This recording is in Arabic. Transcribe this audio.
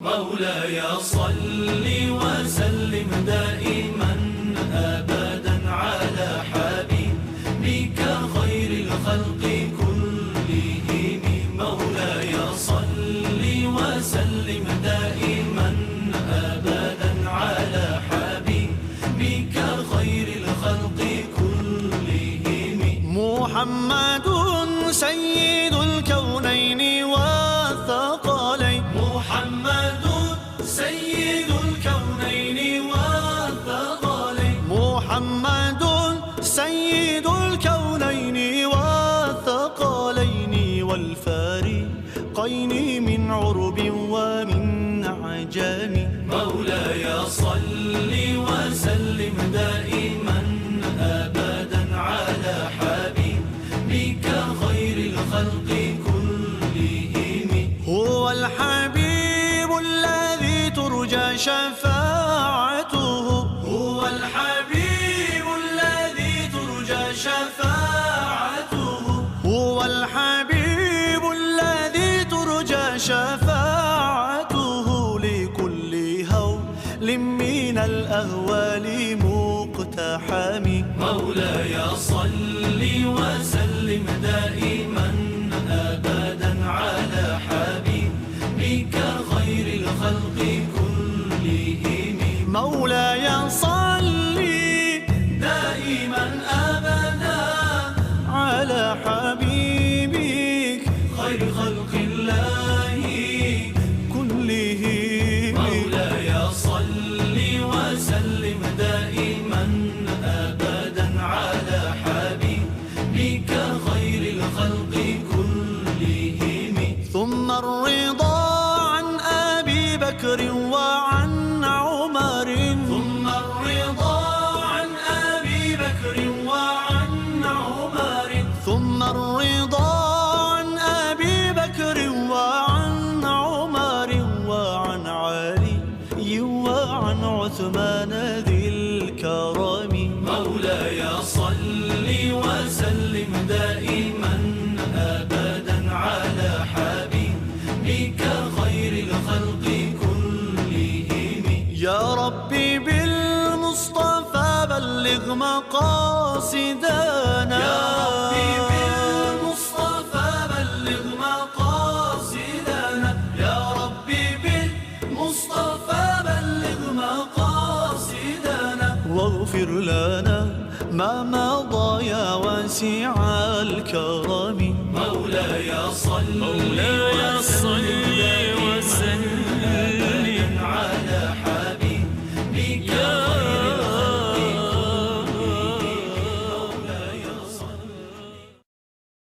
مولاي صل وسلم دائما أبدا على حبيبك خير الخلق كلهم. مولاي صل وسلم دائما أبدا على حبيبك خير الخلق كلهم. محمد سيد الكونين والثقلين. محمد سيد الكونين والثقلين. محمد سيد الكونين والثقلين والفارقين من عرب ومن عجم. مولاي صل وسلم دائما أبدا على حبيبك خير الخلق كلهم. هو الحبيب الذي ترجى شفاعته. هو الحبيب الذي ترجى شفاعته. هو الحبيب الذي ترجى شفاعته لكل هول من الأهوال مقتحم. مولاي صل وسلم دائما أبدا على حبيبك خير الخلق كلهم. مولاي صل دائما أبدا على حبيبك خير خلق الله كلهم. مولاي صل وسلم دائما أبدا على حبيبك خير الخلق كلهم. ثم الرضا عن أبي بكر وعن عمر. ثم الرضا عن أبي بكر وعن عمر. ثم الرضا عن أبي بكر وعن عمر وعن علي وعن عثمان ذي الكرم. مولاي صل وسلم دائما أبدا على حبيبك خير الخلق كلهم. يا ربي بالمصطفى بلغ مقاصدنا. يا ربي بالمصطفى بلغ مقاصدنا. يا ربي بالمصطفى بلغ مقاصدنا. واغفر لنا ما مضى يا واسع الكرم. مولاي صل مولاي صل